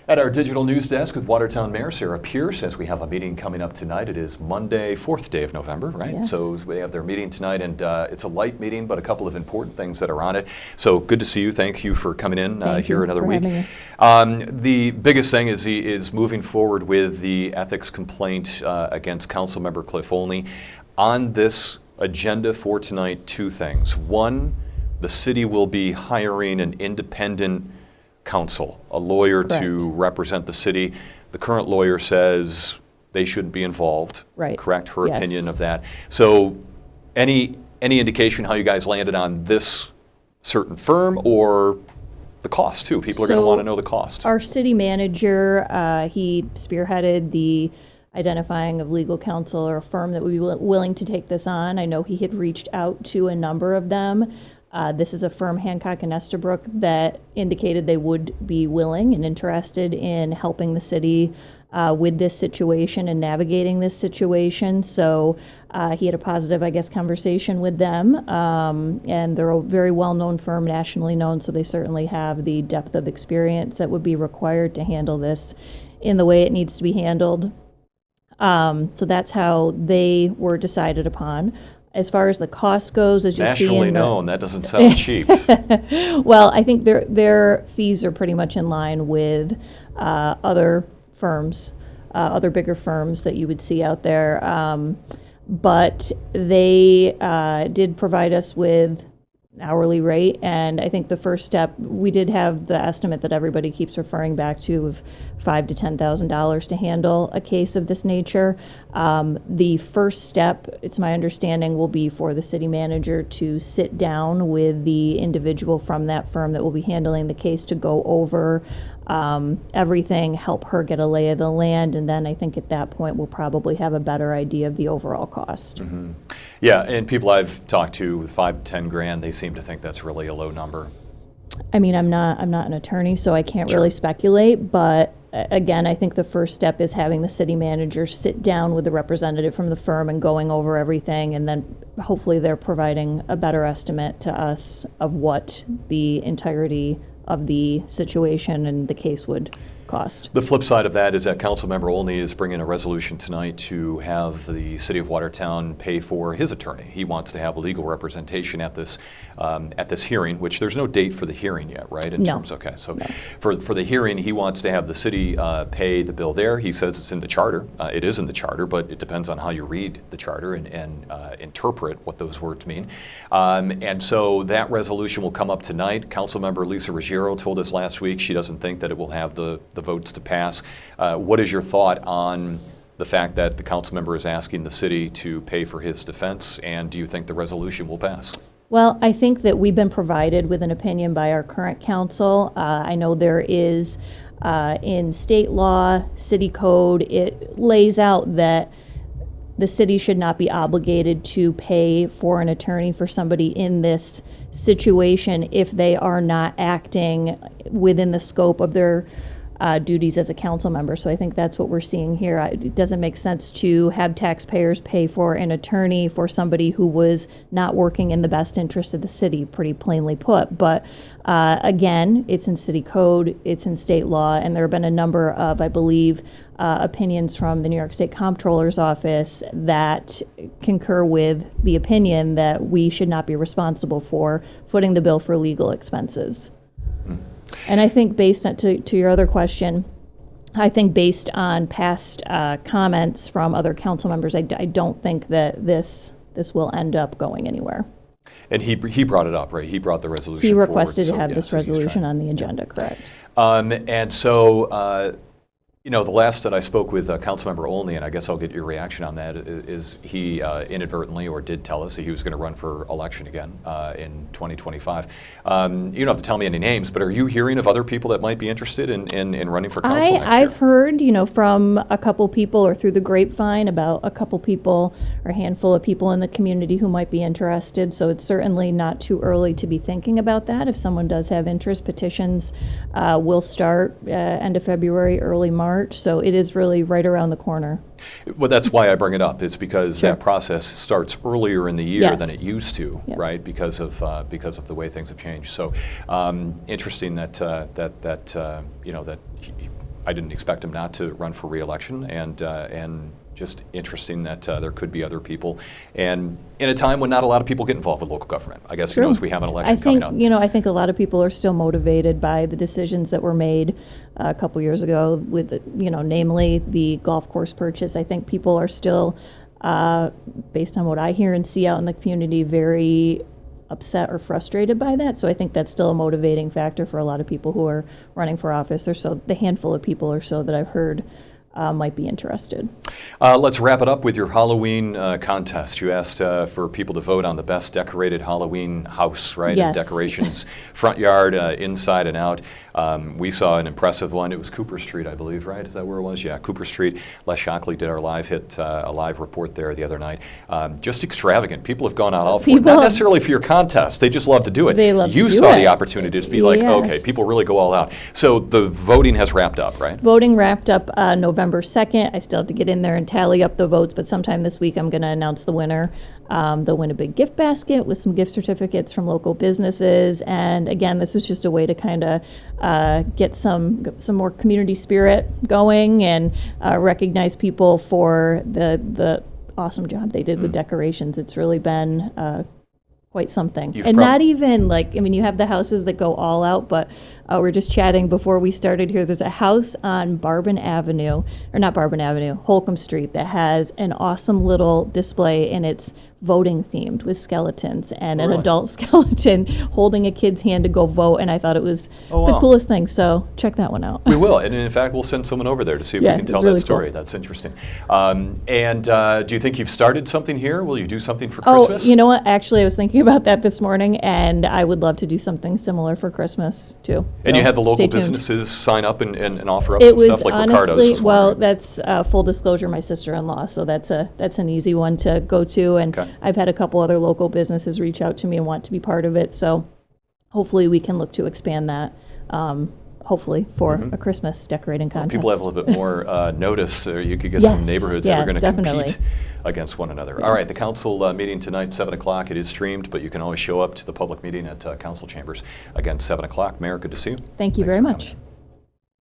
At our digital news desk with Watertown Mayor Sarah Pierce, as we have a meeting coming up tonight. It is Monday, 4th day of November, right? Yes. So they have their meeting tonight, and it's a light meeting, but a couple of important things that are on it. So good to see you. Thank you for coming in here another week. The biggest thing is he is moving forward with the ethics complaint against Council Member Cliff Olney. On this agenda for tonight, two things. One, the city will be hiring an independent counsel, a lawyer to represent the city. The current lawyer says they shouldn't be involved. Right. Correct? Her opinion of that. So any indication how you guys landed on this certain firm, or the cost too? People are going to want to know the cost. Our city manager, he spearheaded the identifying of legal counsel or a firm that would be willing to take this on. I know he had reached out to a number of them. This is a firm, Hancock and Estabrook, that indicated they would be willing and interested in helping the city with this situation and navigating this situation. So he had a positive, I guess, conversation with them. And they're a very well-known firm, nationally known, so they certainly have the depth of experience that would be required to handle this in the way it needs to be handled. So that's how they were decided upon. As far as the cost goes, as you see nationally known, that doesn't sound cheap. Well, I think their fees are pretty much in line with other firms, other bigger firms that you would see out there. But they did provide us with an hourly rate, and I think the first step, we did have the estimate that everybody keeps referring back to of $5,000 to $10,000 to handle a case of this nature. The first step, it's my understanding, will be for the city manager to sit down with the individual from that firm that will be handling the case to go over everything, help her get a lay of the land, and then I think at that point we'll probably have a better idea of the overall cost. Mm-hmm. Yeah, and people I've talked to, 5 to 10 grand, they seem to think that's really a low number. I mean, I'm not an attorney, so I can't really speculate, but again, I think the first step is having the city manager sit down with the representative from the firm and going over everything, and then hopefully they're providing a better estimate to us of what the entirety of the situation and the case would cost. The flip side of that is that Councilmember Olney is bringing a resolution tonight to have the City of Watertown pay for his attorney. He wants to have legal representation at this hearing, which there's no date for the hearing yet, right? In terms, okay, so for the hearing, he wants to have the city pay the bill there. He says it's in the charter. It is in the charter, but it depends on how you read the charter and interpret what those words mean. And so that resolution will come up tonight. Councilmember Lisa Ruggiero told us last week she doesn't think that it will have the votes to pass. What is your thought on the fact that the council member is asking the city to pay for his defense, and do you think the resolution will pass? Well, I think that we've been provided with an opinion by our current council. I know there is in state law, city code, it lays out that the city should not be obligated to pay for an attorney for somebody in this situation if they are not acting within the scope of their duties as a council member. So I think that's what we're seeing here. It doesn't make sense to have taxpayers pay for an attorney for somebody who was not working in the best interest of the city, pretty plainly put. But again, it's in city code, it's in state law, and there have been a number of, I believe, opinions from the New York State Comptroller's office that concur with the opinion that we should not be responsible for footing the bill for legal expenses. And I think based on, to your other question, I think based on past comments from other council members, I don't think that this will end up going anywhere. And he brought it up, right? He brought the resolution He requested forward, to have this resolution on the agenda, correct. And so, you know, the last that I spoke with Councilmember Olney, and I guess I'll get your reaction on that, is he inadvertently or did tell us that he was going to run for election again in 2025. You don't have to tell me any names, but are you hearing of other people that might be interested in running for council next year? I've heard, you know, from a couple people or through the grapevine about a couple people or a handful of people in the community who might be interested. So it's certainly not too early to be thinking about that. If someone does have interest, petitions will start end of February, early March. So it is really right around the corner. Well, that's why I bring it up. It's because that process starts earlier in the year than it used to, right? Because of the way things have changed. So interesting that you know, that I didn't expect him not to run for re-election, and just interesting that there could be other people. And in a time when not a lot of people get involved with local government, I guess he knows we have an election coming up. I think a lot of people are still motivated by the decisions that were made a couple years ago with, namely the golf course purchase. I think people are still, based on what I hear and see out in the community, very upset or frustrated by that. So I think that's still a motivating factor for a lot of people who are running for office, or so the handful of people or so that I've heard might be interested. Let's wrap it up with your Halloween contest. You asked for people to vote on the best decorated Halloween house, right? Yes. And decorations, front yard, inside and out. We saw an impressive one. It was Cooper Street, I believe, right? Is that where it was? Yeah, Cooper Street. Les Shockley did our live a live report there the other night. Just extravagant. People have gone out all for it. Not necessarily for your contest. They just love to do it. They love to do it. You saw the opportunity to just be like, Yes. okay, people really go all out. So the voting has wrapped up, right? Voting wrapped up November 2nd. I still have to get in there and tally up the votes, but sometime this week I'm going to announce the winner. They'll win a big gift basket with some gift certificates from local businesses. And again, this was just a way to kind of get some more community spirit going and recognize people for the awesome job they did with decorations. It's really been quite something. And not even you have the houses that go all out, but we're just chatting before we started here. There's a house on Holcomb Street that has an awesome little display, and it's voting themed with skeletons and an adult skeleton holding a kid's hand to go vote. And I thought it was the coolest thing. So check that one out. We will. And in fact, we'll send someone over there to see if we can tell that story. Cool. That's interesting. And do you think you've started something here? Will you do something for Christmas? Oh, you know what? Actually, I was thinking about that this morning, and I would love to do something similar for Christmas too. And you had the local businesses sign up and offer up some stuff like Ricardo's. Well, that's full disclosure, my sister-in-law, so that's an easy one to go to. And I've had a couple other local businesses reach out to me and want to be part of it. So hopefully we can look to expand that. Hopefully for a Christmas decorating contest. People have a little bit more notice. You could get some neighborhoods that are going to compete against one another. All right, the council meeting tonight, 7 o'clock. It is streamed, but you can always show up to the public meeting at council chambers. Again, 7 o'clock. Mayor, good to see you. Thank you very much.